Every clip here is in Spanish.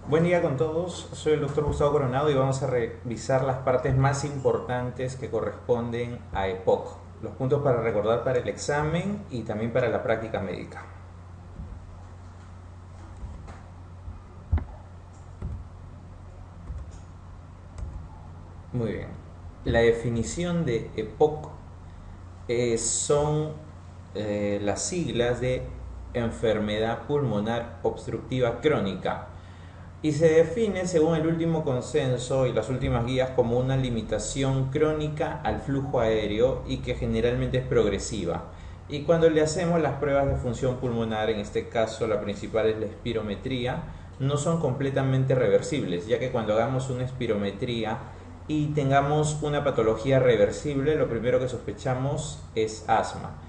Buen día con todos, soy el doctor Gustavo Coronado y vamos a revisar las partes más importantes que corresponden a EPOC, los puntos para recordar para el examen y también para la práctica médica. Muy bien, la definición de EPOC son las siglas de enfermedad pulmonar obstructiva crónica y se define según el último consenso y las últimas guías como una limitación crónica al flujo aéreo y que generalmente es progresiva. Y cuando le hacemos las pruebas de función pulmonar, en este caso la principal es la espirometría, no son completamente reversibles, ya que cuando hagamos una espirometría y tengamos una patología reversible, lo primero que sospechamos es asma.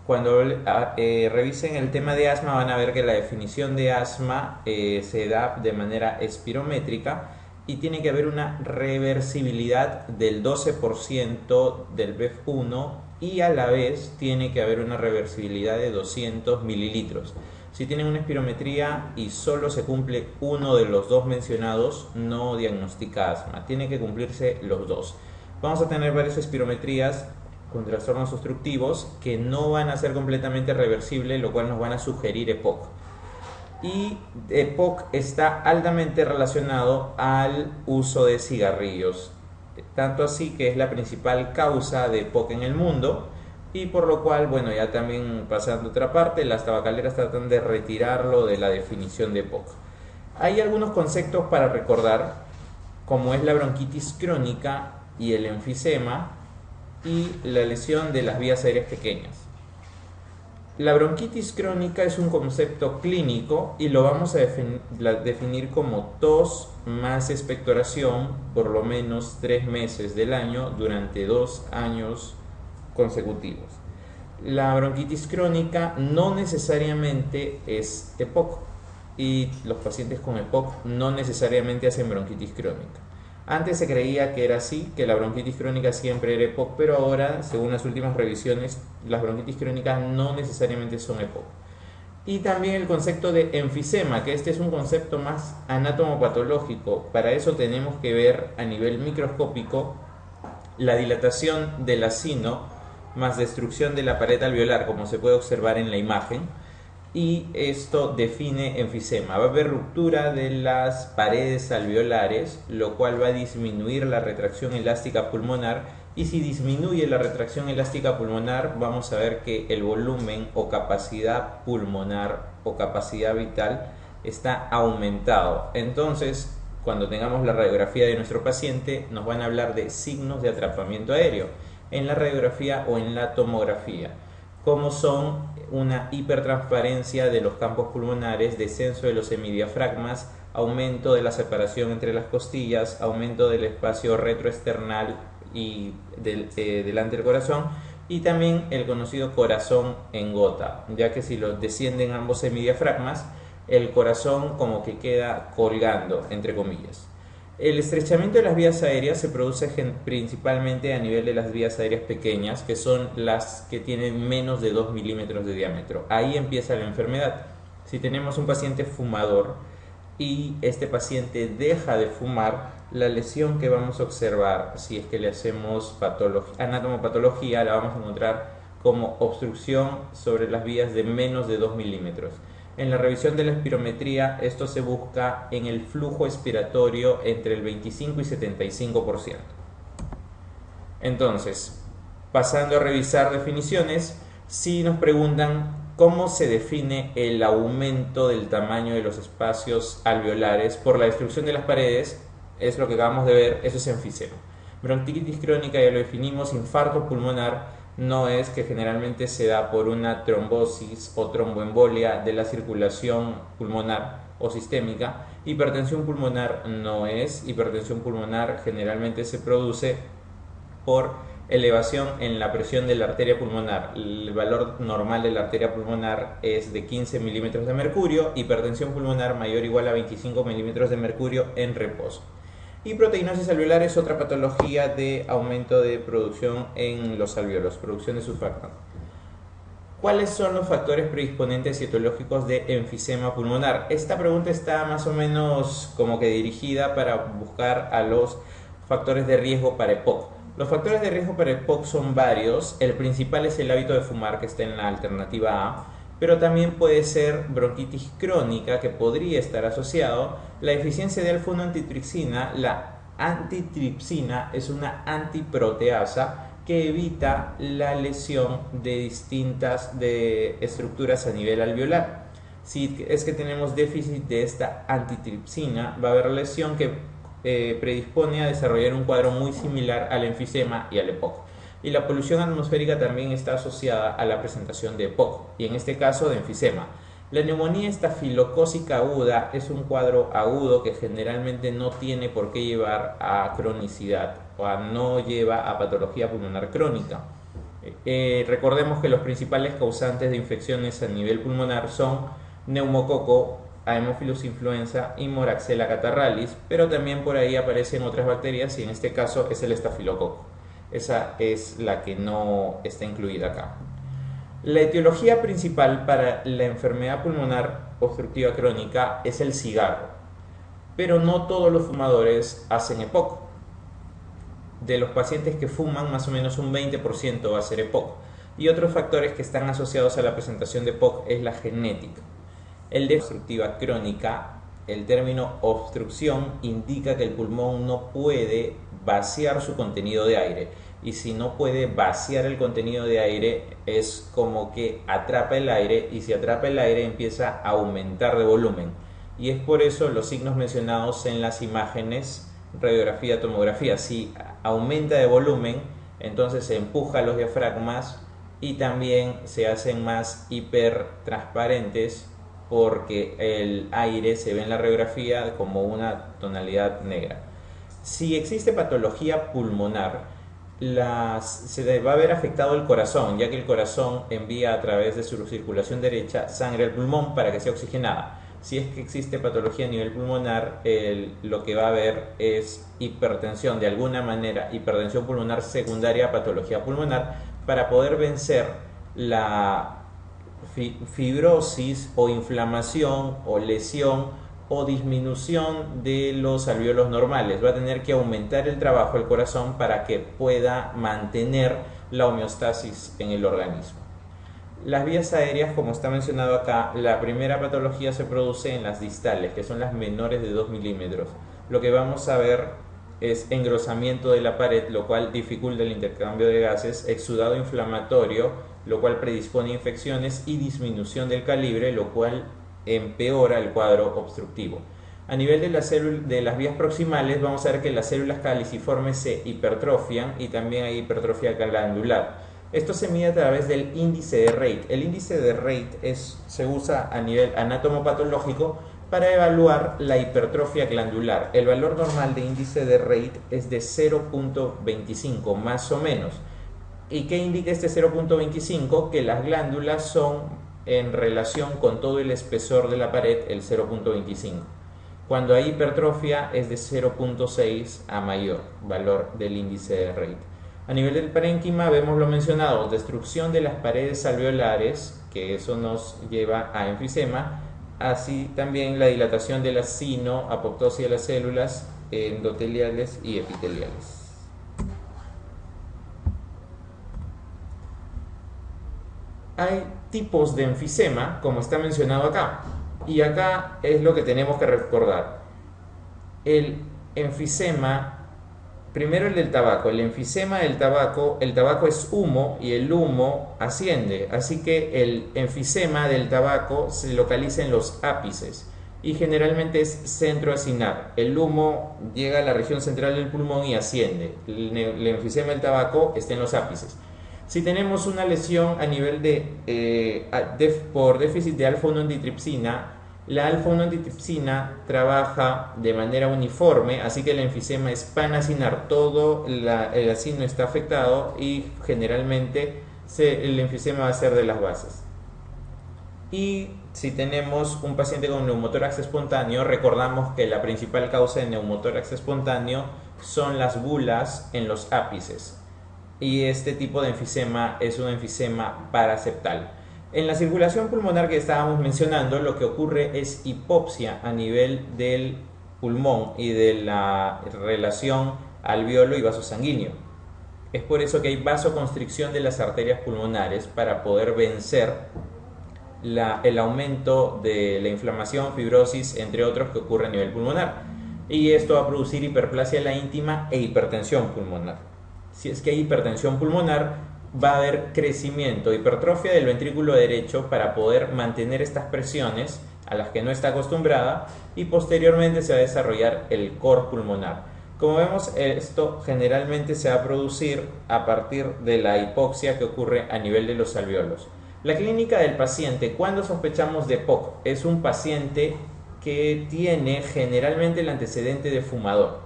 Cuando revisen el tema de asma van a ver que la definición de asma se da de manera espirométrica y tiene que haber una reversibilidad del 12% del BEF1 y a la vez tiene que haber una reversibilidad de 200 mililitros. Si tienen una espirometría y solo se cumple uno de los dos mencionados, no diagnostica asma. Tiene que cumplirse los dos. Vamos a tener varias espirometrías con trastornos obstructivos que no van a ser completamente reversibles, lo cual nos van a sugerir EPOC. Y EPOC está altamente relacionado al uso de cigarrillos, tanto así que es la principal causa de EPOC en el mundo y por lo cual, bueno, ya también pasando a otra parte, las tabacaleras tratan de retirarlo de la definición de EPOC. Hay algunos conceptos para recordar, como es la bronquitis crónica y el enfisema, y la lesión de las vías aéreas pequeñas. La bronquitis crónica es un concepto clínico y lo vamos a definir como tos más expectoración por lo menos 3 meses del año durante 2 años consecutivos. La bronquitis crónica no necesariamente es EPOC y los pacientes con EPOC no necesariamente hacen bronquitis crónica. Antes se creía que era así, que la bronquitis crónica siempre era EPOC, pero ahora, según las últimas revisiones, las bronquitis crónicas no necesariamente son EPOC. Y también el concepto de enfisema, que este es un concepto más anatomopatológico. Para eso tenemos que ver a nivel microscópico la dilatación del acino más destrucción de la pared alveolar, como se puede observar en la imagen, y esto define enfisema. Va a haber ruptura de las paredes alveolares, lo cual va a disminuir la retracción elástica pulmonar, y si disminuye la retracción elástica pulmonar vamos a ver que el volumen o capacidad pulmonar o capacidad vital está aumentado. Entonces, cuando tengamos la radiografía de nuestro paciente nos van a hablar de signos de atrapamiento aéreo en la radiografía o en la tomografía, como son una hipertransparencia de los campos pulmonares, descenso de los semidiafragmas, aumento de la separación entre las costillas, aumento del espacio retroesternal y delante del corazón, y también el conocido corazón en gota, ya que si los descienden ambos semidiafragmas, el corazón como que queda colgando, entre comillas. El estrechamiento de las vías aéreas se produce principalmente a nivel de las vías aéreas pequeñas, que son las que tienen menos de 2 milímetros de diámetro. Ahí empieza la enfermedad. Si tenemos un paciente fumador y este paciente deja de fumar, la lesión que vamos a observar, si es que le hacemos anatomopatología, la vamos a encontrar como obstrucción sobre las vías de menos de 2 milímetros. En la revisión de la espirometría, esto se busca en el flujo expiratorio entre el 25 y 75%. Entonces, pasando a revisar definiciones, si nos preguntan cómo se define el aumento del tamaño de los espacios alveolares por la destrucción de las paredes, es lo que acabamos de ver, eso es enfisema. Bronquitis crónica ya lo definimos, infarto pulmonar no es, que generalmente se da por una trombosis o tromboembolia de la circulación pulmonar o sistémica. Hipertensión pulmonar no es, hipertensión pulmonar generalmente se produce por elevación en la presión de la arteria pulmonar. El valor normal de la arteria pulmonar es de 15 milímetros de mercurio, hipertensión pulmonar mayor o igual a 25 milímetros de mercurio en reposo. Y proteinosis alveolar es otra patología de aumento de producción en los alveolos, producción de surfactante. ¿Cuáles son los factores predisponentes y etiológicos de enfisema pulmonar? Esta pregunta está más o menos como que dirigida para buscar a los factores de riesgo para EPOC. Los factores de riesgo para EPOC son varios. El principal es el hábito de fumar, que está en la alternativa A, pero también puede ser bronquitis crónica, que podría estar asociado, la deficiencia de alfa-1-antitripsina. La antitripsina es una antiproteasa que evita la lesión de distintas estructuras a nivel alveolar. Si es que tenemos déficit de esta antitripsina, va a haber lesión que predispone a desarrollar un cuadro muy similar al enfisema y al EPOC. Y la polución atmosférica también está asociada a la presentación de EPOC, y en este caso de enfisema. La neumonía estafilocócica aguda es un cuadro agudo que generalmente no tiene por qué llevar a cronicidad o no lleva a patología pulmonar crónica. Recordemos que los principales causantes de infecciones a nivel pulmonar son neumococo, Haemophilus influenza y Moraxella catarrhalis, pero también por ahí aparecen otras bacterias y en este caso es el estafilococo. Esa es la que no está incluida acá. La etiología principal para la enfermedad pulmonar obstructiva crónica es el cigarro, pero no todos los fumadores hacen EPOC. De los pacientes que fuman, más o menos un 20% va a ser EPOC. Y otros factores que están asociados a la presentación de EPOC es la genética. El de obstructiva crónica, el término obstrucción indica que el pulmón no puede vaciar su contenido de aire, y si no puede vaciar el contenido de aire es como que atrapa el aire, y si atrapa el aire empieza a aumentar de volumen, y es por eso los signos mencionados en las imágenes, radiografía, tomografía. Si aumenta de volumen, entonces se empuja los diafragmas y también se hacen más hipertransparentes porque el aire se ve en la radiografía como una tonalidad negra. Si existe patología pulmonar, se va a ver afectado el corazón, ya que el corazón envía a través de su circulación derecha sangre al pulmón para que sea oxigenada. Si es que existe patología a nivel pulmonar, lo que va a haber es hipertensión, de alguna manera, hipertensión pulmonar secundaria a patología pulmonar, para poder vencer la fibrosis o inflamación o lesión o disminución de los alvéolos normales. Va a tener que aumentar el trabajo del corazón para que pueda mantener la homeostasis en el organismo. Las vías aéreas, como está mencionado acá, la primera patología se produce en las distales, que son las menores de 2 milímetros. Lo que vamos a ver es engrosamiento de la pared, lo cual dificulta el intercambio de gases, exudado inflamatorio, lo cual predispone a infecciones, y disminución del calibre, lo cual empeora el cuadro obstructivo. A nivel de las vías proximales, vamos a ver que las células caliciformes se hipertrofian y también hay hipertrofia glandular. Esto se mide a través del índice de Reit. El índice de Reit se usa a nivel anatomopatológico para evaluar la hipertrofia glandular. El valor normal de índice de Reit es de 0.25 más o menos. ¿Y qué indica este 0.25? Que las glándulas son en relación con todo el espesor de la pared el 0.25. Cuando hay hipertrofia es de 0.6 a mayor valor del índice de Reit. A nivel del parénquima vemos lo mencionado, destrucción de las paredes alveolares, que eso nos lleva a enfisema, así también la dilatación de la apoptosis de las células endoteliales y epiteliales. Hay tipos de enfisema, como está mencionado acá, y acá es lo que tenemos que recordar. El enfisema, primero el del tabaco, el enfisema del tabaco, el tabaco es humo y el humo asciende, así que el enfisema del tabaco se localiza en los ápices y generalmente es centroacinar. El humo llega a la región central del pulmón y asciende. El enfisema del tabaco está en los ápices. Si tenemos una lesión a nivel por déficit de alfa-1-antitripsina, la alfa-1-antitripsina trabaja de manera uniforme, así que el enfisema es panacinar, todo el acino está afectado y generalmente el enfisema va a ser de las bases. Y si tenemos un paciente con neumotórax espontáneo, recordamos que la principal causa de neumotórax espontáneo son las bulas en los ápices. Y este tipo de enfisema es un enfisema paraseptal. En la circulación pulmonar que estábamos mencionando, lo que ocurre es hipoxia a nivel del pulmón y de la relación alveolo y vaso sanguíneo. Es por eso que hay vasoconstricción de las arterias pulmonares para poder vencer el aumento de la inflamación, fibrosis, entre otros, que ocurre a nivel pulmonar. Y esto va a producir hiperplasia de la íntima e hipertensión pulmonar. Si es que hay hipertensión pulmonar, va a haber crecimiento, hipertrofia del ventrículo derecho para poder mantener estas presiones a las que no está acostumbrada, y posteriormente se va a desarrollar el cor pulmonar. Como vemos, esto generalmente se va a producir a partir de la hipoxia que ocurre a nivel de los alveolos. La clínica del paciente, cuando sospechamos de EPOC, es un paciente que tiene generalmente el antecedente de fumador.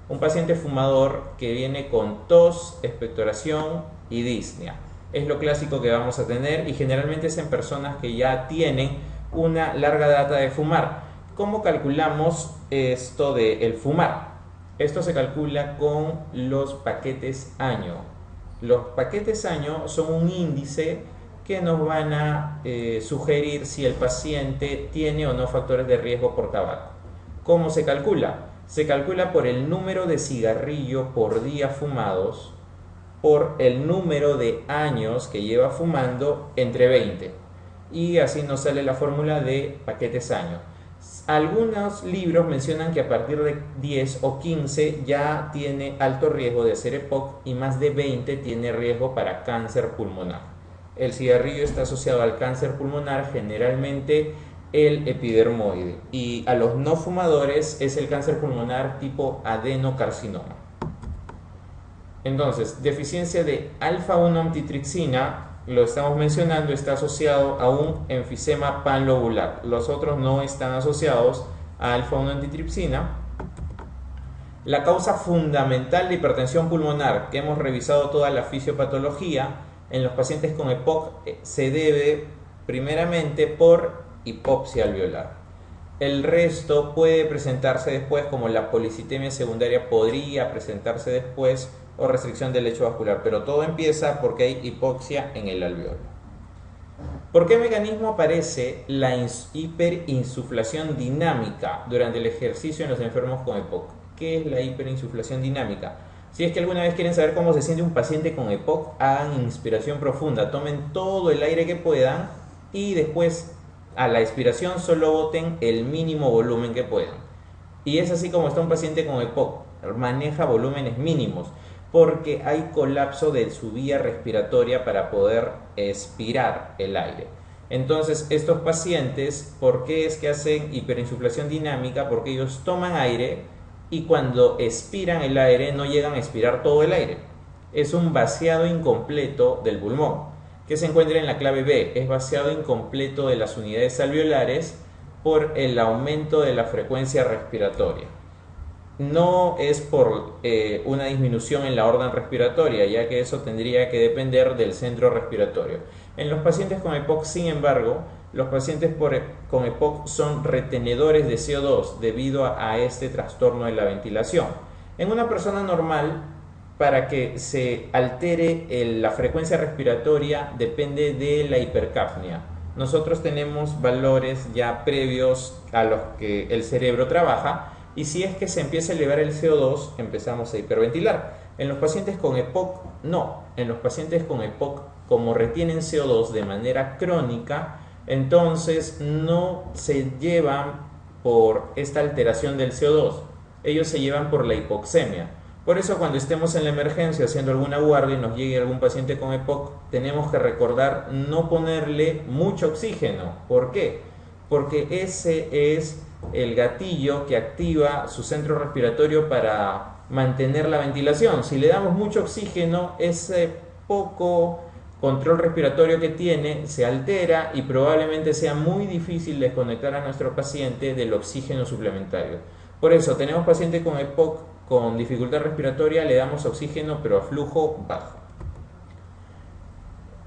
Un paciente fumador que viene con tos, expectoración y disnea. Es lo clásico que vamos a tener, y generalmente es en personas que ya tienen una larga data de fumar. ¿Cómo calculamos esto del fumar? Esto se calcula con los paquetes año. Los paquetes año son un índice que nos van a sugerir si el paciente tiene o no factores de riesgo por tabaco. ¿Cómo se calcula? Se calcula por el número de cigarrillos por día fumados por el número de años que lleva fumando entre 20. Y así nos sale la fórmula de paquetes año. Algunos libros mencionan que a partir de 10 o 15 ya tiene alto riesgo de hacer EPOC, y más de 20 tiene riesgo para cáncer pulmonar. El cigarrillo está asociado al cáncer pulmonar, generalmente el epidermoide, y a los no fumadores es el cáncer pulmonar tipo adenocarcinoma. Entonces, deficiencia de alfa-1 antitripsina, lo estamos mencionando, está asociado a un enfisema panlobular. Los otros no están asociados a alfa-1 antitripsina. La causa fundamental de hipertensión pulmonar, que hemos revisado toda la fisiopatología en los pacientes con EPOC, se debe primeramente por hipoxia alveolar. El resto puede presentarse después, como la policitemia secundaria podría presentarse después, o restricción del lecho vascular, pero todo empieza porque hay hipoxia en el alveolo. ¿Por qué mecanismo aparece la hiperinsuflación dinámica durante el ejercicio en los enfermos con EPOC? ¿Qué es la hiperinsuflación dinámica? Si es que alguna vez quieren saber cómo se siente un paciente con EPOC, hagan inspiración profunda, tomen todo el aire que puedan y después a la expiración solo boten el mínimo volumen que puedan. Y es así como está un paciente con EPOC, maneja volúmenes mínimos, porque hay colapso de su vía respiratoria para poder expirar el aire. Entonces, estos pacientes, ¿por qué es que hacen hiperinsuflación dinámica? Porque ellos toman aire y cuando expiran el aire no llegan a expirar todo el aire. Es un vaciado incompleto del pulmón, que se encuentra en la clave B. Es vaciado incompleto de las unidades alveolares por el aumento de la frecuencia respiratoria. No es por una disminución en la orden respiratoria, ya que eso tendría que depender del centro respiratorio. En los pacientes con EPOC, sin embargo, los pacientes con EPOC son retenedores de CO2 debido a este trastorno de la ventilación. En una persona normal, para que se altere la frecuencia respiratoria depende de la hipercapnia. Nosotros tenemos valores ya previos a los que el cerebro trabaja, y si es que se empieza a elevar el CO2, empezamos a hiperventilar. En los pacientes con EPOC, no. En los pacientes con EPOC, como retienen CO2 de manera crónica, entonces no se llevan por esta alteración del CO2. Ellos se llevan por la hipoxemia. Por eso, cuando estemos en la emergencia haciendo alguna guardia y nos llegue algún paciente con EPOC, tenemos que recordar no ponerle mucho oxígeno. ¿Por qué? Porque ese es el gatillo que activa su centro respiratorio para mantener la ventilación. Si le damos mucho oxígeno, ese poco control respiratorio que tiene se altera y probablemente sea muy difícil desconectar a nuestro paciente del oxígeno suplementario. Por eso, tenemos pacientes con EPOC con dificultad respiratoria, le damos oxígeno pero a flujo bajo.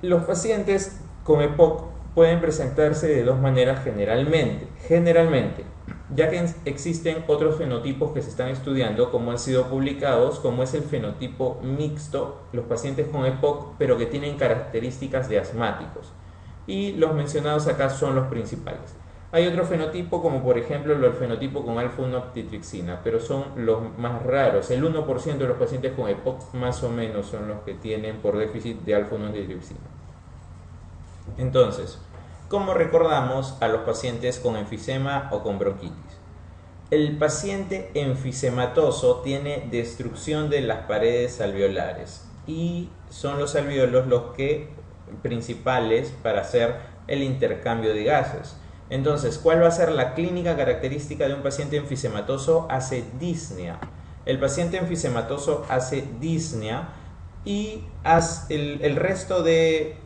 Los pacientes con EPOC pueden presentarse de dos maneras generalmente, ya que existen otros fenotipos que se están estudiando, como han sido publicados, como es el fenotipo mixto, los pacientes con EPOC, pero que tienen características de asmáticos. y los mencionados acá son los principales. Hay otro fenotipo como por ejemplo el fenotipo con alfa-1-antitripsina, pero son los más raros. El 1% de los pacientes con EPOC más o menos son los que tienen por déficit de alfa-1-antitripsina. Entonces, ¿cómo recordamos a los pacientes con enfisema o con bronquitis? El paciente enfisematoso tiene destrucción de las paredes alveolares y son los alveolos los que principales para hacer el intercambio de gases. Entonces, ¿cuál va a ser la clínica característica de un paciente enfisematoso? Hace disnea. El paciente enfisematoso hace disnea y el resto de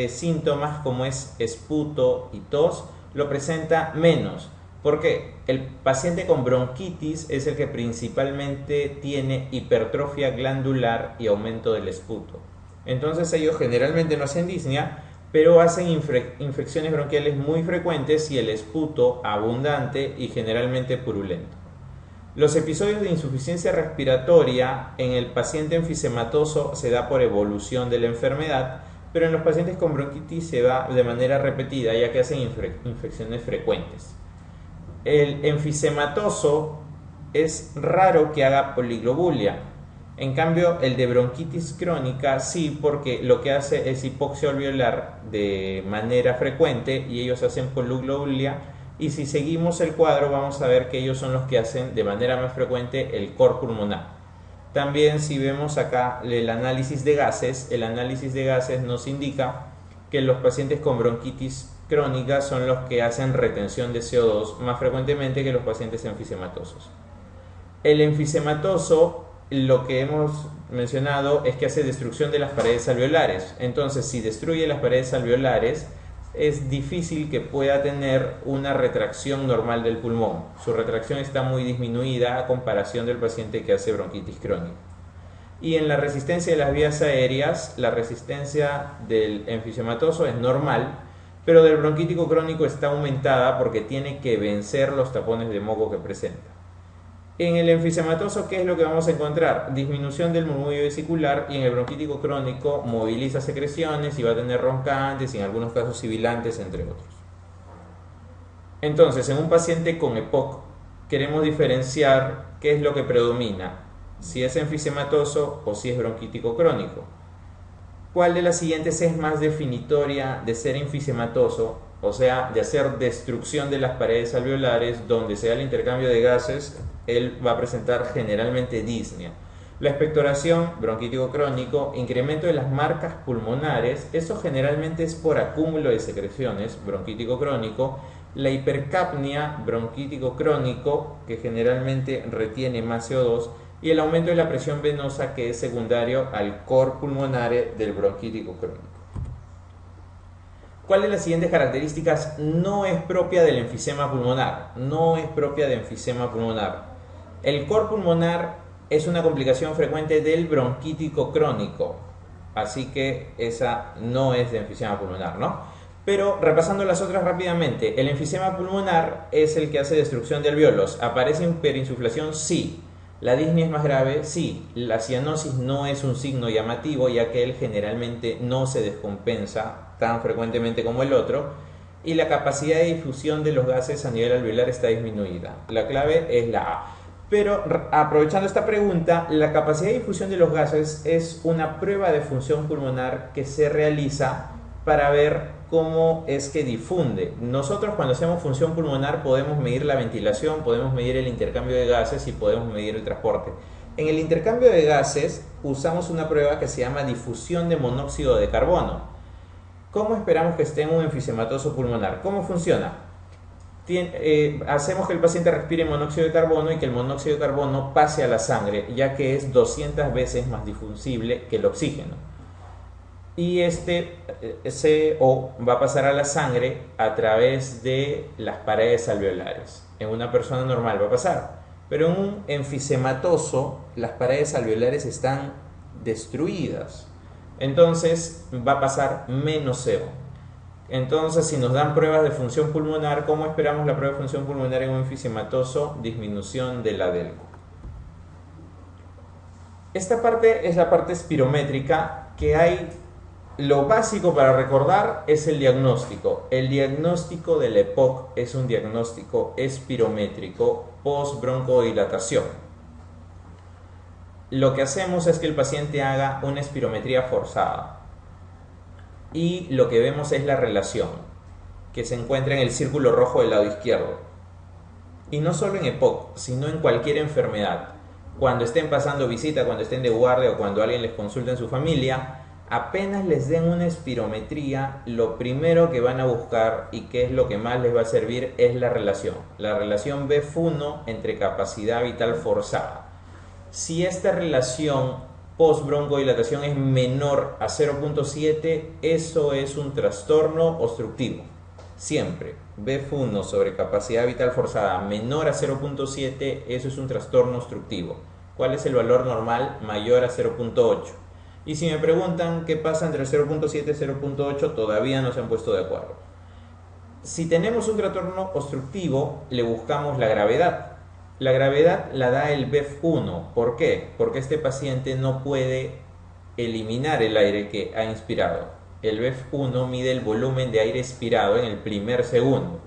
síntomas como es esputo y tos lo presenta menos. ¿Por qué? El paciente con bronquitis es el que principalmente tiene hipertrofia glandular y aumento del esputo. Entonces ellos generalmente no hacen disnea, pero hacen infecciones bronquiales muy frecuentes y el esputo abundante y generalmente purulento. Los episodios de insuficiencia respiratoria en el paciente enfisematoso se da por evolución de la enfermedad, pero en los pacientes con bronquitis se da de manera repetida ya que hacen infecciones frecuentes. El enfisematoso es raro que haga poliglobulia. En cambio, el de bronquitis crónica sí, porque lo que hace es hipoxia alveolar de manera frecuente y ellos hacen poliglobulia. Y si seguimos el cuadro, vamos a ver que ellos son los que hacen de manera más frecuente el cor pulmonar. También, si vemos acá el análisis de gases nos indica que los pacientes con bronquitis crónica son los que hacen retención de CO2 más frecuentemente que los pacientes enfisematosos. El enfisematoso, lo que hemos mencionado es que hace destrucción de las paredes alveolares. Entonces, si destruye las paredes alveolares, es difícil que pueda tener una retracción normal del pulmón. Su retracción está muy disminuida a comparación del paciente que hace bronquitis crónica. Y en la resistencia de las vías aéreas, la resistencia del enfisematoso es normal, pero del bronquítico crónico está aumentada porque tiene que vencer los tapones de moco que presenta. En el enfisematoso, ¿qué es lo que vamos a encontrar? Disminución del murmullo vesicular, y en el bronquítico crónico moviliza secreciones y va a tener roncantes y en algunos casos sibilantes, entre otros. Entonces, en un paciente con EPOC queremos diferenciar qué es lo que predomina, si es enfisematoso o si es bronquítico crónico. ¿Cuál de las siguientes es más definitoria de ser enfisematoso, o sea, de hacer destrucción de las paredes alveolares donde se da el intercambio de gases? Él va a presentar generalmente disnea. La expectoración, bronquítico crónico, incremento de las marcas pulmonares, eso generalmente es por acúmulo de secreciones, bronquítico crónico. La hipercapnia, bronquítico crónico, que generalmente retiene más CO2, y el aumento de la presión venosa, que es secundario al cor pulmonare del bronquítico crónico. ¿Cuál de las siguientes características no es propia del enfisema pulmonar? No es propia de enfisema pulmonar. El cor pulmonar es una complicación frecuente del bronquítico crónico, así que esa no es de enfisema pulmonar, ¿no? Pero repasando las otras rápidamente, el enfisema pulmonar es el que hace destrucción de alveolos. ¿Aparece hiperinsuflación? Sí. ¿La disnea es más grave? Sí. La cianosis no es un signo llamativo, ya que él generalmente no se descompensa tan frecuentemente como el otro, y la capacidad de difusión de los gases a nivel alveolar está disminuida. La clave es la A. Pero aprovechando esta pregunta, la capacidad de difusión de los gases es una prueba de función pulmonar que se realiza para ver cómo es que difunde. Nosotros, cuando hacemos función pulmonar, podemos medir la ventilación, podemos medir el intercambio de gases y podemos medir el transporte. En el intercambio de gases usamos una prueba que se llama difusión de monóxido de carbono. ¿Cómo esperamos que esté en un enfisematoso pulmonar? ¿Cómo funciona? Hacemos que el paciente respire monóxido de carbono y que el monóxido de carbono pase a la sangre, ya que es 200 veces más difusible que el oxígeno. Y este CO va a pasar a la sangre a través de las paredes alveolares. En una persona normal va a pasar, pero en un enfisematoso las paredes alveolares están destruidas. Entonces va a pasar menos CO. Entonces, si nos dan pruebas de función pulmonar, ¿cómo esperamos la prueba de función pulmonar en un enfisematoso? Disminución de la DELCO. Esta parte es la parte espirométrica, que hay Lo básico para recordar es el diagnóstico. El diagnóstico del EPOC es un diagnóstico espirométrico post-broncodilatación. Lo que hacemos es que el paciente haga una espirometría forzada y lo que vemos es la relación que se encuentra en el círculo rojo del lado izquierdo. Y no solo en EPOC, sino en cualquier enfermedad. Cuando estén pasando visita, cuando estén de guardia o cuando alguien les consulta en su familia, apenas les den una espirometría, lo primero que van a buscar y que es lo que más les va a servir es la relación BF1 entre capacidad vital forzada. Si esta relación post-broncodilatación es menor a 0.7, eso es un trastorno obstructivo. Siempre, BF1 sobre capacidad vital forzada menor a 0.7, eso es un trastorno obstructivo. ¿Cuál es el valor normal? Mayor a 0.8. Y si me preguntan qué pasa entre 0.7 y 0.8, todavía no se han puesto de acuerdo. Si tenemos un trastorno obstructivo, le buscamos la gravedad. La gravedad la da el BF1. ¿Por qué? Porque este paciente no puede eliminar el aire que ha inspirado. El BF1 mide el volumen de aire expirado en el primer segundo.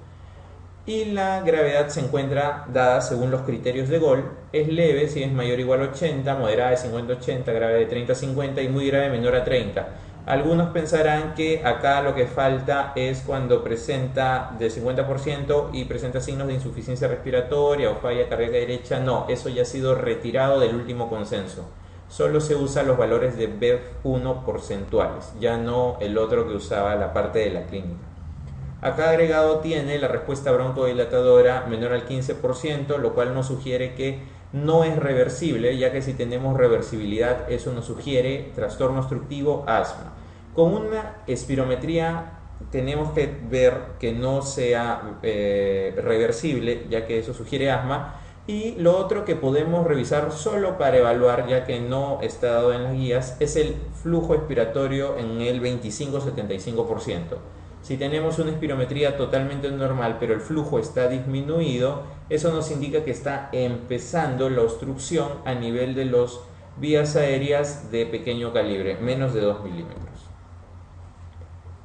Y la gravedad se encuentra dada según los criterios de Gol. Es leve si es mayor o igual a 80, moderada de 50 a 80, grave de 30 a 50 y muy grave menor a 30. Algunos pensarán que acá lo que falta es cuando presenta del 50% y presenta signos de insuficiencia respiratoria o falla cardíaca derecha. No, eso ya ha sido retirado del último consenso. Solo se usa los valores de BF1 porcentuales, ya no el otro que usaba la parte de la clínica. Acá agregado tiene la respuesta broncodilatadora menor al 15%, lo cual nos sugiere que no es reversible, ya que si tenemos reversibilidad, eso nos sugiere trastorno obstructivo, asma. Con una espirometría tenemos que ver que no sea reversible, ya que eso sugiere asma. Y lo otro que podemos revisar solo para evaluar, ya que no está dado en las guías, es el flujo expiratorio en el 25-75%. Si tenemos una espirometría totalmente normal, pero el flujo está disminuido, eso nos indica que está empezando la obstrucción a nivel de las vías aéreas de pequeño calibre, menos de 2 milímetros.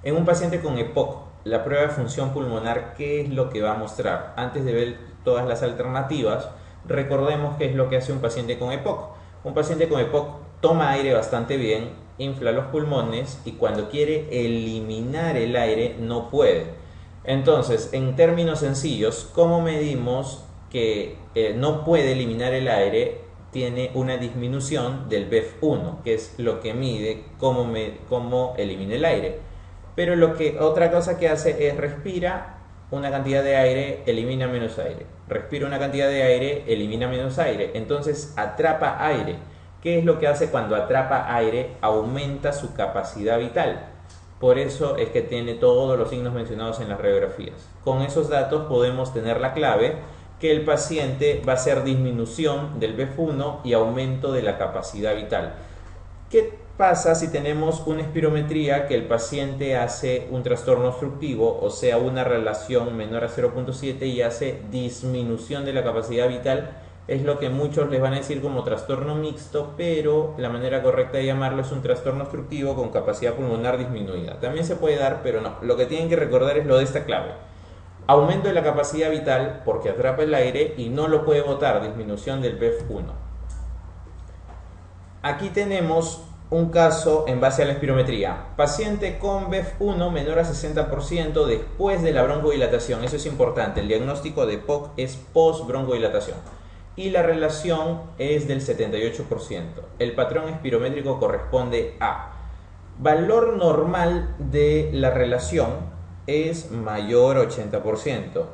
En un paciente con EPOC, la prueba de función pulmonar, ¿qué es lo que va a mostrar? Antes de ver todas las alternativas, recordemos qué es lo que hace un paciente con EPOC. Un paciente con EPOC toma aire bastante bien, infla los pulmones y cuando quiere eliminar el aire no puede. Entonces, en términos sencillos, ¿cómo medimos que no puede eliminar el aire? Tiene una disminución del BF1, que es lo que mide cómo elimina el aire. Pero otra cosa que hace es respira una cantidad de aire, elimina menos aire. Respira una cantidad de aire, elimina menos aire. Entonces atrapa aire. ¿Qué es lo que hace cuando atrapa aire? Aumenta su capacidad vital. Por eso es que tiene todos los signos mencionados en las radiografías. Con esos datos podemos tener la clave que el paciente va a hacer disminución del BF1 y aumento de la capacidad vital. ¿Qué pasa si tenemos una espirometría que el paciente hace un trastorno obstructivo, o sea, una relación menor a 0.7 y hace disminución de la capacidad vital? Es lo que muchos les van a decir como trastorno mixto, pero la manera correcta de llamarlo es un trastorno obstructivo con capacidad pulmonar disminuida. También se puede dar, pero no. Lo que tienen que recordar es lo de esta clave. Aumento de la capacidad vital porque atrapa el aire y no lo puede botar, disminución del BF1. Aquí tenemos un caso en base a la espirometría. Paciente con BF1 menor a 60% después de la broncodilatación. Eso es importante. El diagnóstico de EPOC es post-broncodilatación. Y la relación es del 78%. El patrón espirométrico corresponde a valor normal de la relación es mayor a 80%.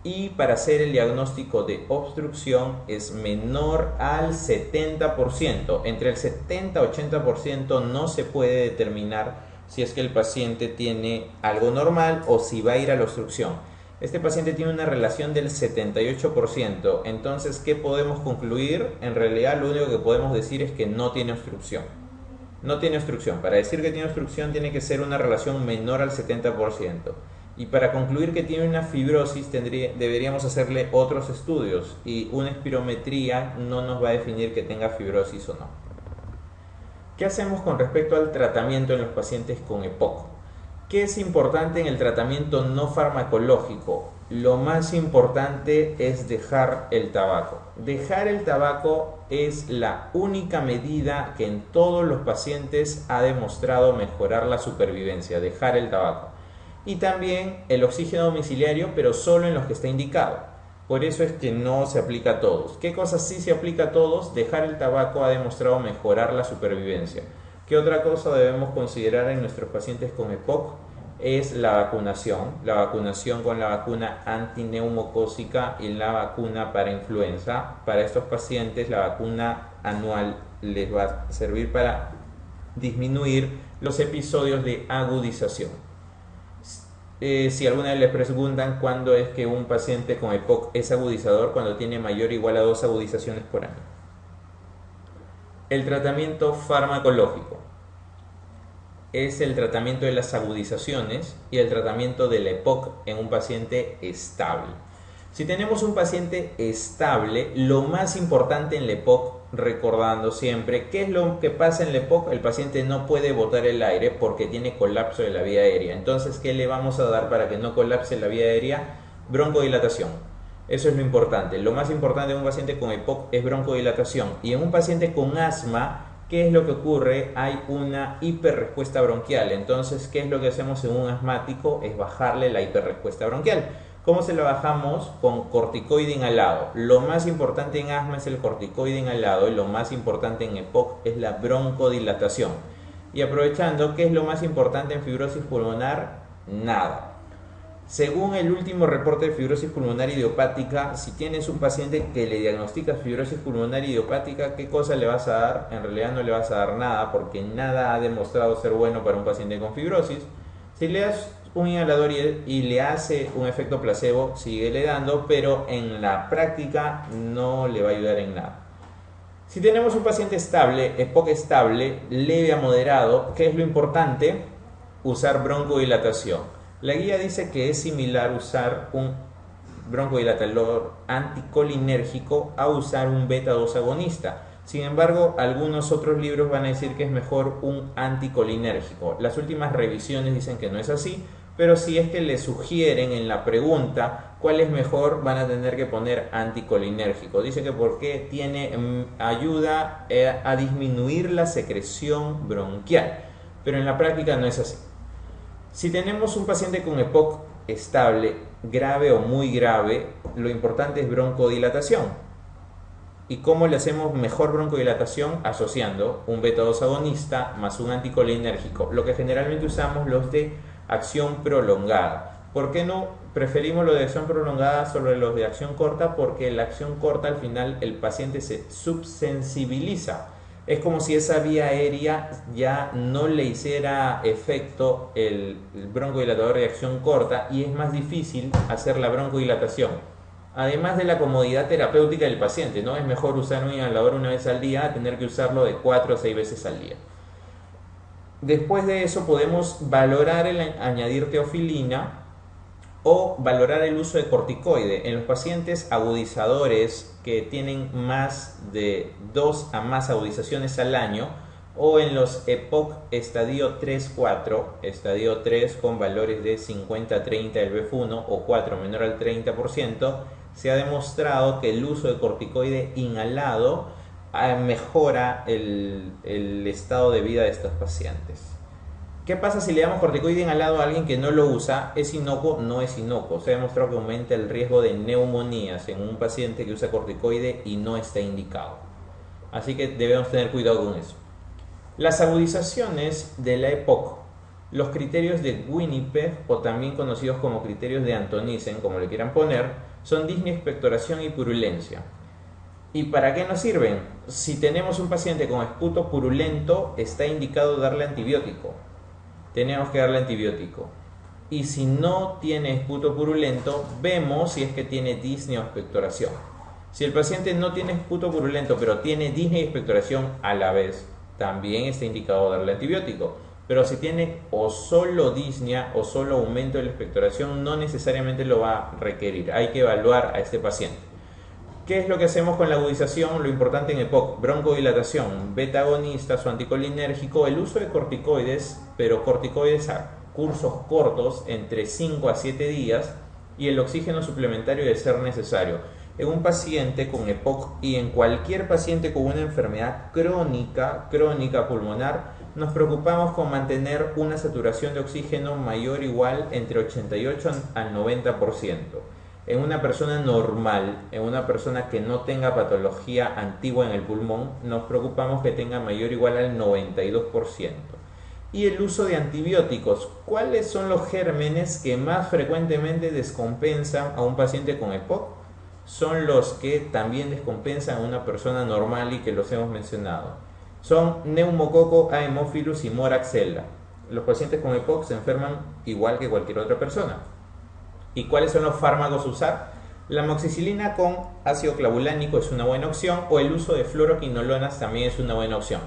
Y para hacer el diagnóstico de obstrucción es menor al 70%. Entre el 70 y 80% no se puede determinar si es que el paciente tiene algo normal o si va a ir a la obstrucción. Este paciente tiene una relación del 78%. Entonces, ¿qué podemos concluir? En realidad, lo único que podemos decir es que no tiene obstrucción. No tiene obstrucción. Para decir que tiene obstrucción tiene que ser una relación menor al 70%. Y para concluir que tiene una fibrosis deberíamos hacerle otros estudios y una espirometría no nos va a definir que tenga fibrosis o no. ¿Qué hacemos con respecto al tratamiento en los pacientes con EPOC? ¿Qué es importante en el tratamiento no farmacológico? Lo más importante es dejar el tabaco. Dejar el tabaco es la única medida que en todos los pacientes ha demostrado mejorar la supervivencia, dejar el tabaco. Y también el oxígeno domiciliario, pero solo en los que está indicado. Por eso es que no se aplica a todos. ¿Qué cosas sí se aplica a todos? Dejar el tabaco ha demostrado mejorar la supervivencia. ¿Qué otra cosa debemos considerar en nuestros pacientes con EPOC? Es la vacunación con la vacuna antineumocócica y la vacuna para influenza. Para estos pacientes la vacuna anual les va a servir para disminuir los episodios de agudización. Si alguna vez les preguntan cuándo es que un paciente con EPOC es agudizador, cuando tiene mayor o igual a 2 agudizaciones por año. El tratamiento farmacológico es el tratamiento de las agudizaciones y el tratamiento del EPOC en un paciente estable. Si tenemos un paciente estable, lo más importante en el EPOC, recordando siempre, ¿qué es lo que pasa en el EPOC? El paciente no puede botar el aire porque tiene colapso de la vía aérea. Entonces, ¿qué le vamos a dar para que no colapse la vía aérea? Broncodilatación. Eso es lo importante. Lo más importante en un paciente con EPOC es broncodilatación. Y en un paciente con asma, ¿qué es lo que ocurre? Hay una hiperrespuesta bronquial. Entonces, ¿qué es lo que hacemos en un asmático? Es bajarle la hiperrespuesta bronquial. ¿Cómo se la bajamos? Con corticoide inhalado. Lo más importante en asma es el corticoide inhalado y lo más importante en EPOC es la broncodilatación. Y aprovechando, ¿qué es lo más importante en fibrosis pulmonar? Nada. Según el último reporte de fibrosis pulmonar idiopática, si tienes un paciente que le diagnosticas fibrosis pulmonar idiopática, ¿qué cosa le vas a dar? En realidad no le vas a dar nada porque nada ha demostrado ser bueno para un paciente con fibrosis. Si le das un inhalador y le hace un efecto placebo, síguele dando, pero en la práctica no le va a ayudar en nada. Si tenemos un paciente estable, EPOC estable, leve a moderado, ¿qué es lo importante? Usar broncodilatación. La guía dice que es similar usar un broncodilatador anticolinérgico a usar un beta-2 agonista. Sin embargo, algunos otros libros van a decir que es mejor un anticolinérgico. Las últimas revisiones dicen que no es así, pero si es que le sugieren en la pregunta cuál es mejor, van a tener que poner anticolinérgico. Dice que porque ayuda a disminuir la secreción bronquial, pero en la práctica no es así. Si tenemos un paciente con EPOC estable, grave o muy grave, lo importante es broncodilatación. ¿Y cómo le hacemos mejor broncodilatación? Asociando un beta-2 agonista más un anticolinérgico, lo que generalmente usamos los de acción prolongada. ¿Por qué no preferimos los de acción prolongada sobre los de acción corta? Porque la acción corta al final el paciente se subsensibiliza. Es como si esa vía aérea ya no le hiciera efecto el broncodilatador de acción corta y es más difícil hacer la broncodilatación. Además de la comodidad terapéutica del paciente, ¿no? Es mejor usar un inhalador una vez al día a tener que usarlo de 4 a 6 veces al día. Después de eso podemos valorar el añadir teofilina o valorar el uso de corticoide en los pacientes agudizadores que tienen más de 2 a más agudizaciones al año o en los EPOC estadio 3-4, estadio 3 con valores de 50-30 del BF1 o 4 menor al 30%, se ha demostrado que el uso de corticoide inhalado mejora el estado de vida de estos pacientes. ¿Qué pasa si le damos corticoide inhalado a alguien que no lo usa? ¿Es inocuo? No es inocuo. Se ha demostrado que aumenta el riesgo de neumonías en un paciente que usa corticoide y no está indicado. Así que debemos tener cuidado con eso. Las agudizaciones de la EPOC, los criterios de Winnipeg o también conocidos como criterios de Antonissen, como le quieran poner, son disnea, expectoración y purulencia. ¿Y para qué nos sirven? Si tenemos un paciente con esputo purulento, está indicado darle antibiótico. Tenemos que darle antibiótico. Y si no tiene esputo purulento, vemos si es que tiene disnea o expectoración. Si el paciente no tiene esputo purulento, pero tiene disnea y expectoración a la vez, también está indicado darle antibiótico. Pero si tiene o solo disnea o solo aumento de la expectoración, no necesariamente lo va a requerir. Hay que evaluar a este paciente. ¿Qué es lo que hacemos con la agudización? Lo importante en EPOC: broncodilatación, beta agonistas o anticolinérgico, el uso de corticoides, pero corticoides a cursos cortos, entre 5 a 7 días, y el oxígeno suplementario de ser necesario. En un paciente con EPOC y en cualquier paciente con una enfermedad crónica pulmonar, nos preocupamos con mantener una saturación de oxígeno mayor o igual entre 88 al 90%. En una persona normal, en una persona que no tenga patología antigua en el pulmón, nos preocupamos que tenga mayor o igual al 92%. Y el uso de antibióticos. ¿Cuáles son los gérmenes que más frecuentemente descompensan a un paciente con EPOC? Son los que también descompensan a una persona normal y que los hemos mencionado. Son neumococo, haemophilus y moraxella. Los pacientes con EPOC se enferman igual que cualquier otra persona. ¿Y cuáles son los fármacos a usar? La amoxicilina con ácido clavulánico es una buena opción, o el uso de fluoroquinolonas también es una buena opción.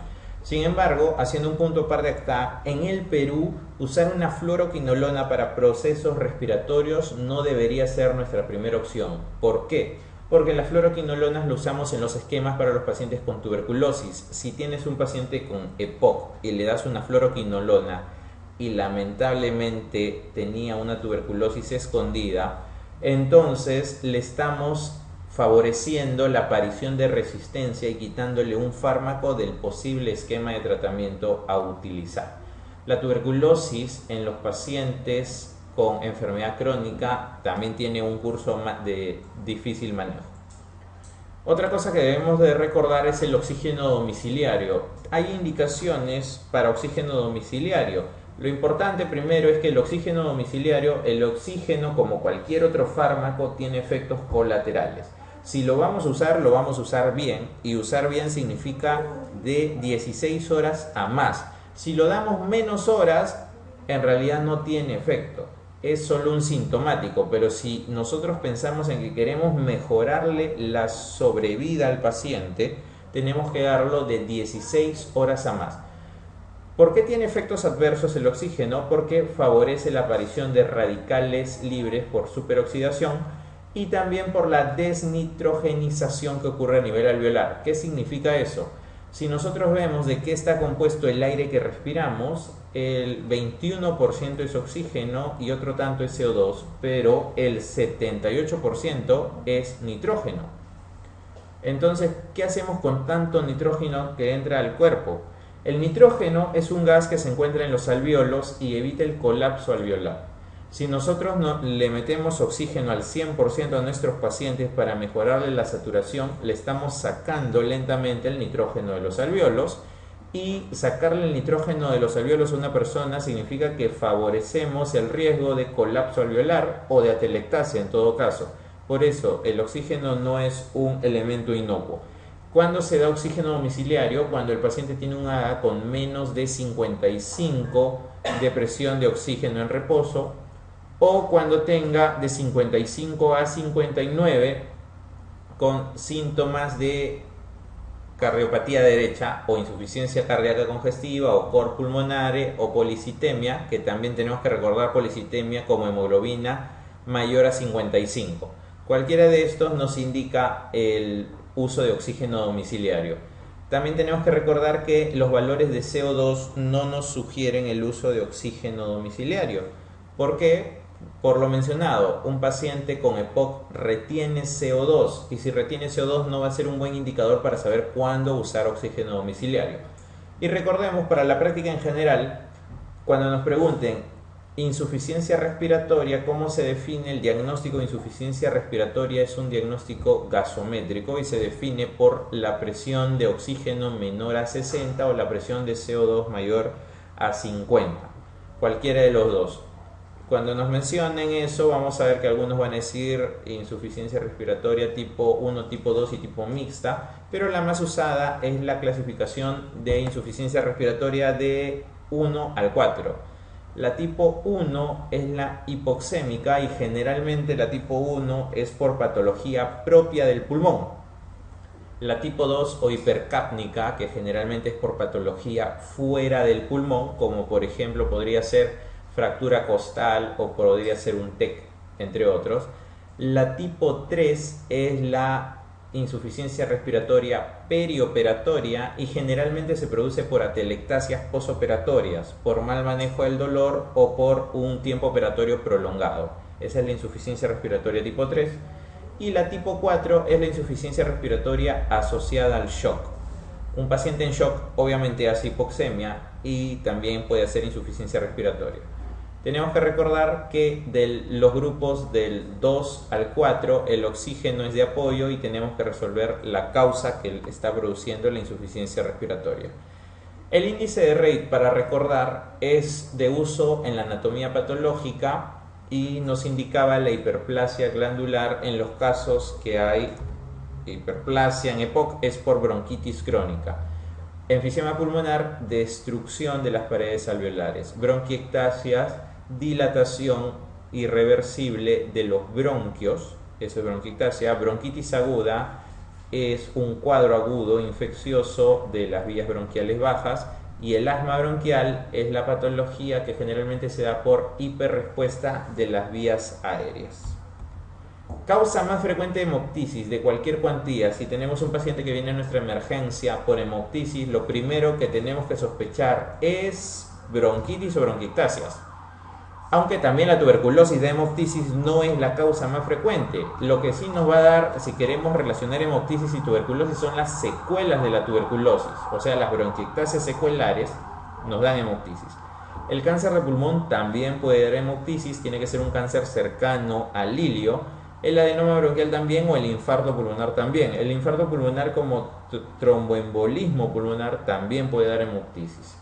Sin embargo, haciendo un punto aparte acá, en el Perú, usar una fluoroquinolona para procesos respiratorios no debería ser nuestra primera opción. ¿Por qué? Porque las fluoroquinolonas lo usamos en los esquemas para los pacientes con tuberculosis. Si tienes un paciente con EPOC y le das una fluoroquinolona y lamentablemente tenía una tuberculosis escondida, entonces le estamos favoreciendo la aparición de resistencia y quitándole un fármaco del posible esquema de tratamiento a utilizar. La tuberculosis en los pacientes con enfermedad crónica también tiene un curso de difícil manejo. Otra cosa que debemos de recordar es el oxígeno domiciliario. Hay indicaciones para oxígeno domiciliario. Lo importante primero es que el oxígeno domiciliario, el oxígeno como cualquier otro fármaco, tiene efectos colaterales. Si lo vamos a usar bien, y usar bien significa de 16 horas a más. Si lo damos menos horas, en realidad no tiene efecto, es solo un sintomático. Pero si nosotros pensamos en que queremos mejorarle la sobrevida al paciente, tenemos que darlo de 16 horas a más. ¿Por qué tiene efectos adversos el oxígeno? Porque favorece la aparición de radicales libres por superoxidación y también por la desnitrogenización que ocurre a nivel alveolar. ¿Qué significa eso? Si nosotros vemos de qué está compuesto el aire que respiramos, el 21% es oxígeno y otro tanto es CO2, pero el 78% es nitrógeno. Entonces, ¿qué hacemos con tanto nitrógeno que entra al cuerpo? El nitrógeno es un gas que se encuentra en los alvéolos y evita el colapso alveolar. Si nosotros le metemos oxígeno al 100% a nuestros pacientes para mejorarle la saturación, le estamos sacando lentamente el nitrógeno de los alvéolos, y sacarle el nitrógeno de los alvéolos a una persona significa que favorecemos el riesgo de colapso alveolar o de atelectasia en todo caso. Por eso el oxígeno no es un elemento inocuo. ¿Cuándo se da oxígeno domiciliario? Cuando el paciente tiene un ADA con menos de 55 de presión de oxígeno en reposo, o cuando tenga de 55 a 59 con síntomas de cardiopatía derecha o insuficiencia cardíaca congestiva o cor pulmonare o policitemia, que también tenemos que recordar policitemia como hemoglobina mayor a 55. Cualquiera de estos nos indica el uso de oxígeno domiciliario. También tenemos que recordar que los valores de CO2 no nos sugieren el uso de oxígeno domiciliario. ¿Por qué? Por lo mencionado, un paciente con EPOC retiene CO2, y si retiene CO2 no va a ser un buen indicador para saber cuándo usar oxígeno domiciliario. Y recordemos, para la práctica en general, cuando nos pregunten insuficiencia respiratoria, ¿cómo se define el diagnóstico de insuficiencia respiratoria? Es un diagnóstico gasométrico y se define por la presión de oxígeno menor a 60 o la presión de CO2 mayor a 50, cualquiera de los dos. Cuando nos mencionen eso, vamos a ver que algunos van a decir insuficiencia respiratoria tipo 1, tipo 2 y tipo mixta, pero la más usada es la clasificación de insuficiencia respiratoria de 1 al 4. La tipo 1 es la hipoxémica, y generalmente la tipo 1 es por patología propia del pulmón. La tipo 2 o hipercápnica, que generalmente es por patología fuera del pulmón, como por ejemplo podría ser fractura costal o podría ser un TEC, entre otros. La tipo 3 es la insuficiencia respiratoria perioperatoria y generalmente se produce por atelectasias posoperatorias, por mal manejo del dolor o por un tiempo operatorio prolongado. Esa es la insuficiencia respiratoria tipo 3. Y la tipo 4 es la insuficiencia respiratoria asociada al shock. Un paciente en shock obviamente hace hipoxemia y también puede hacer insuficiencia respiratoria. Tenemos que recordar que de los grupos del 2 al 4 el oxígeno es de apoyo y tenemos que resolver la causa que está produciendo la insuficiencia respiratoria. El índice de Reid, para recordar, es de uso en la anatomía patológica y nos indicaba la hiperplasia glandular en los casos que hay hiperplasia en EPOC, es por bronquitis crónica. Enfisema pulmonar, destrucción de las paredes alveolares. Bronquiectasias, dilatación irreversible de los bronquios, eso es bronquiectasia. Bronquitis aguda es un cuadro agudo infeccioso de las vías bronquiales bajas, y el asma bronquial es la patología que generalmente se da por hiperrespuesta de las vías aéreas. Causa más frecuente de hemoptisis de cualquier cuantía. Si tenemos un paciente que viene a nuestra emergencia por hemoptisis, lo primero que tenemos que sospechar es bronquitis o bronquiectasias. Aunque también la tuberculosis de hemoptisis no es la causa más frecuente. Lo que sí nos va a dar, si queremos relacionar hemoptisis y tuberculosis, son las secuelas de la tuberculosis. O sea, las bronquiectasias secuelares nos dan hemoptisis. El cáncer de pulmón también puede dar hemoptisis, tiene que ser un cáncer cercano al ilio. El adenoma bronquial también, o el infarto pulmonar también. El infarto pulmonar como tromboembolismo pulmonar también puede dar hemoptisis.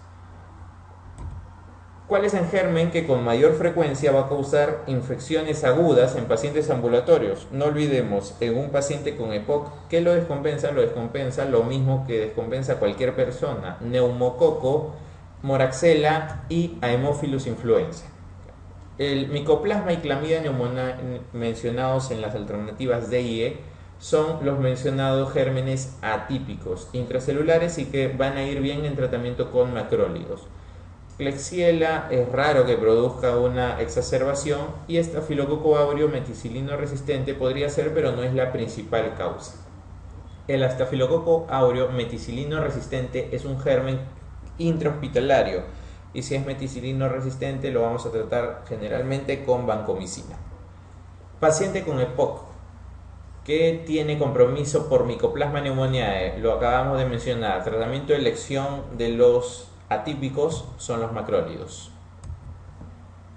¿Cuál es el germen que con mayor frecuencia va a causar infecciones agudas en pacientes ambulatorios? No olvidemos, en un paciente con EPOC, ¿qué lo descompensa? Lo descompensa lo mismo que descompensa cualquier persona: neumococo, moraxella y Haemophilus influenza. El micoplasma y clamidia mencionados en las alternativas D y E son los mencionados gérmenes atípicos, intracelulares y que van a ir bien en tratamiento con macrólidos. Klebsiella es raro que produzca una exacerbación, y Estafilococo aurea meticilino resistente podría ser, pero no es la principal causa. El Estafilococo aurea meticilino resistente es un germen intrahospitalario, y si es meticilino resistente lo vamos a tratar generalmente con vancomicina. Paciente con EPOC que tiene compromiso por Mycoplasma pneumoniae, lo acabamos de mencionar. Tratamiento de elección de los atípicos son los macrólidos.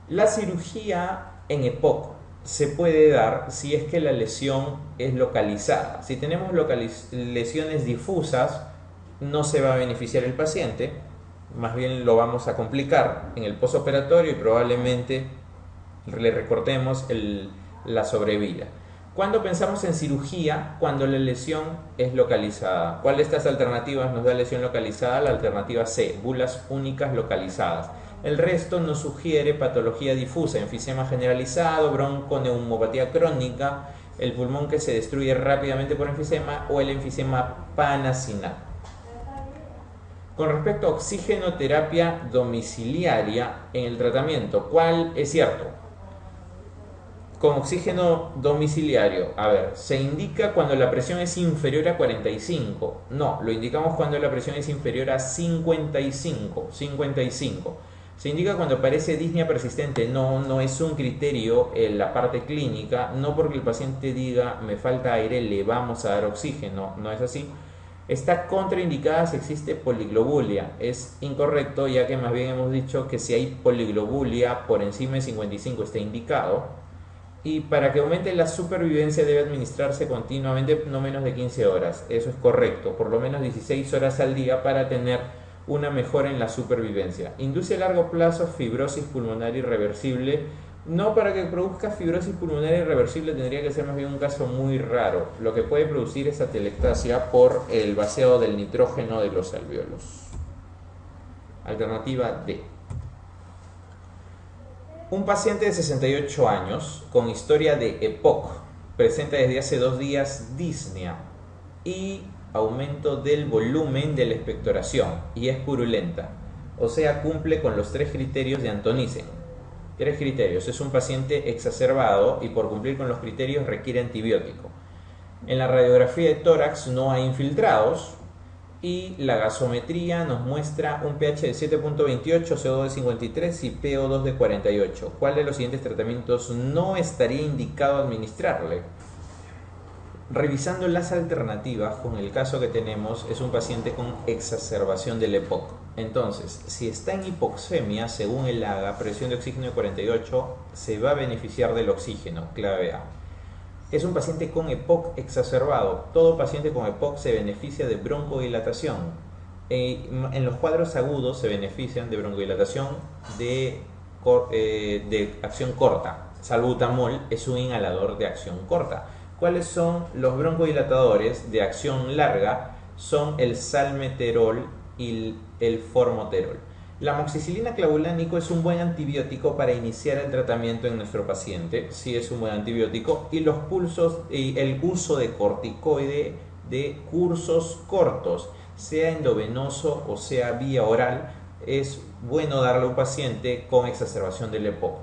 La cirugía en EPOC se puede dar si es que la lesión es localizada. Si tenemos lesiones difusas, no se va a beneficiar el paciente, más bien lo vamos a complicar en el postoperatorio y probablemente le recortemos la sobrevida. Cuando pensamos en cirugía, cuando la lesión es localizada. ¿Cuál de estas alternativas nos da lesión localizada? La alternativa C, bulas únicas localizadas. El resto nos sugiere patología difusa, enfisema generalizado, bronconeumopatía crónica, el pulmón que se destruye rápidamente por enfisema o el enfisema panacinal. Con respecto a oxigenoterapia domiciliaria en el tratamiento, ¿cuál es cierto? Con oxígeno domiciliario, se indica cuando la presión es inferior a 45. No, lo indicamos cuando la presión es inferior a 55. Se indica cuando aparece disnea persistente. No es un criterio en la parte clínica. No porque el paciente diga me falta aire le vamos a dar oxígeno. No es así. Está contraindicada si existe poliglobulia. Es incorrecto, ya que más bien hemos dicho que si hay poliglobulia por encima de 55 está indicado. Y para que aumente la supervivencia debe administrarse continuamente no menos de 15 horas. Eso es correcto, por lo menos 16 horas al día para tener una mejora en la supervivencia. Induce a largo plazo fibrosis pulmonar irreversible. No, para que produzca fibrosis pulmonar irreversible tendría que ser más bien un caso muy raro. Lo que puede producir es atelectasia por el vaciado del nitrógeno de los alvéolos. Alternativa D. Un paciente de 68 años con historia de EPOC presenta desde hace 2 días disnea y aumento del volumen de la expectoración y es purulenta, o sea, cumple con los 3 criterios de Antonisen. 3 criterios: es un paciente exacerbado y por cumplir con los criterios requiere antibiótico. En la radiografía de tórax no hay infiltrados y la gasometría nos muestra un pH de 7.28, CO2 de 53 y PO2 de 48. ¿Cuál de los siguientes tratamientos no estaría indicado administrarle? Revisando las alternativas, con el caso que tenemos, es un paciente con exacerbación del EPOC. Entonces, si está en hipoxemia, según el AGA, presión de oxígeno de 48, se va a beneficiar del oxígeno, clave A. Es un paciente con EPOC exacerbado. Todo paciente con EPOC se beneficia de broncodilatación. En los cuadros agudos se benefician de broncodilatación de acción corta. Salbutamol es un inhalador de acción corta. ¿Cuáles son los broncodilatadores de acción larga? Son el salmeterol y el formoterol. La amoxicilina clavulánico es un buen antibiótico para iniciar el tratamiento en nuestro paciente, sí es un buen antibiótico, y los pulsos y el uso de corticoide de cursos cortos, sea endovenoso o sea vía oral, es bueno darle a un paciente con exacerbación del EPOC.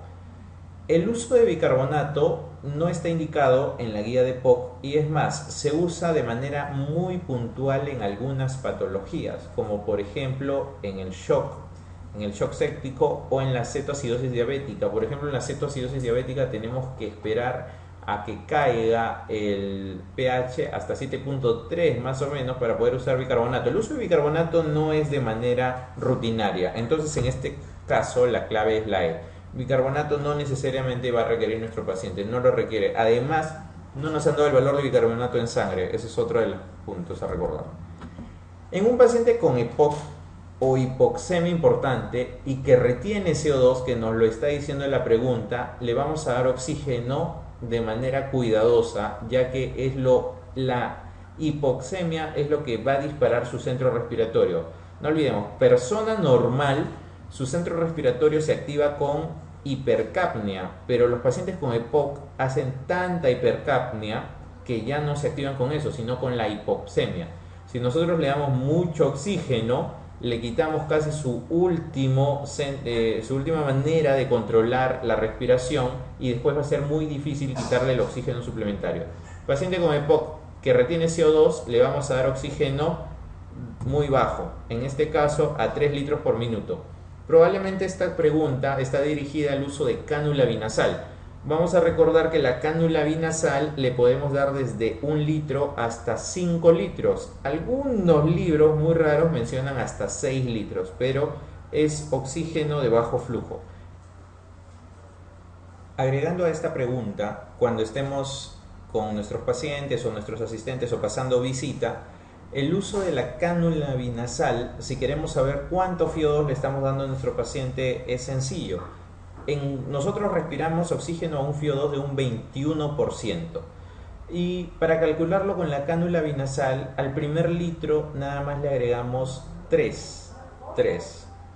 El uso de bicarbonato no está indicado en la guía de EPOC y es más, se usa de manera muy puntual en algunas patologías, como por ejemplo en el shock séptico o en la cetoacidosis diabética. Por ejemplo, en la cetoacidosis diabética tenemos que esperar a que caiga el pH hasta 7.3 más o menos para poder usar bicarbonato. El uso de bicarbonato no es de manera rutinaria, entonces en este caso la clave es la E. Bicarbonato no necesariamente va a requerir nuestro paciente, no lo requiere. Además, no nos han dado el valor de bicarbonato en sangre, ese es otro de los puntos a recordar. En un paciente con EPOC o hipoxemia importante y que retiene CO2, que nos lo está diciendo en la pregunta, le vamos a dar oxígeno de manera cuidadosa, ya que la hipoxemia es lo que va a disparar su centro respiratorio. No olvidemos, persona normal, su centro respiratorio se activa con hipercapnia, pero los pacientes con EPOC hacen tanta hipercapnia que ya no se activan con eso, sino con la hipoxemia. Si nosotros le damos mucho oxígeno, le quitamos casi su última manera de controlar la respiración y después va a ser muy difícil quitarle el oxígeno suplementario. Paciente con EPOC que retiene CO2, le vamos a dar oxígeno muy bajo, en este caso a 3 litros por minuto. Probablemente esta pregunta está dirigida al uso de cánula binasal. Vamos a recordar que la cánula binasal le podemos dar desde 1 litro hasta 5 litros. Algunos libros muy raros mencionan hasta 6 litros, pero es oxígeno de bajo flujo. Agregando a esta pregunta, cuando estemos con nuestros pacientes o nuestros asistentes o pasando visita, el uso de la cánula binasal, si queremos saber cuánto FiO2 le estamos dando a nuestro paciente, es sencillo. Nosotros respiramos oxígeno a un FiO2 de un 21%. Y para calcularlo con la cánula binasal, al primer litro nada más le agregamos 3.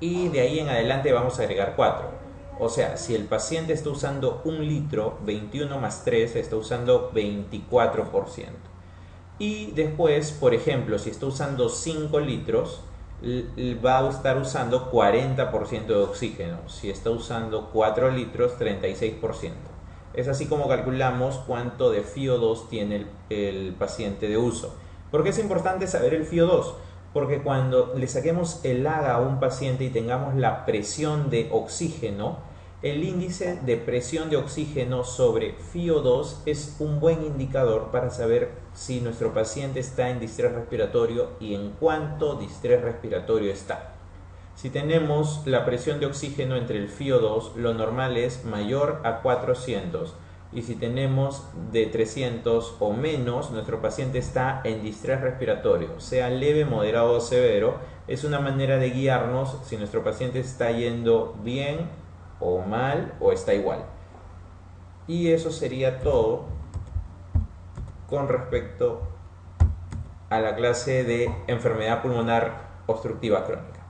Y de ahí en adelante vamos a agregar 4. O sea, si el paciente está usando 1 litro, 21 más 3 está usando 24%. Y después, por ejemplo, si está usando 5 litros, va a estar usando 40% de oxígeno. Si está usando 4 litros, 36%. Es así como calculamos cuánto de FiO2 tiene el paciente de uso. ¿Por qué es importante saber el FiO2? Porque cuando le saquemos el AGA a un paciente y tengamos la presión de oxígeno, el índice de presión de oxígeno sobre FiO2 es un buen indicador para saber si nuestro paciente está en distrés respiratorio y en cuánto distrés respiratorio está. Si tenemos la presión de oxígeno entre el FiO2, lo normal es mayor a 400. Y si tenemos de 300 o menos, nuestro paciente está en distrés respiratorio, sea leve, moderado o severo. Es una manera de guiarnos si nuestro paciente está yendo bien o mal o está igual. Y eso sería todo con respecto a la clase de enfermedad pulmonar obstructiva crónica.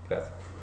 Gracias.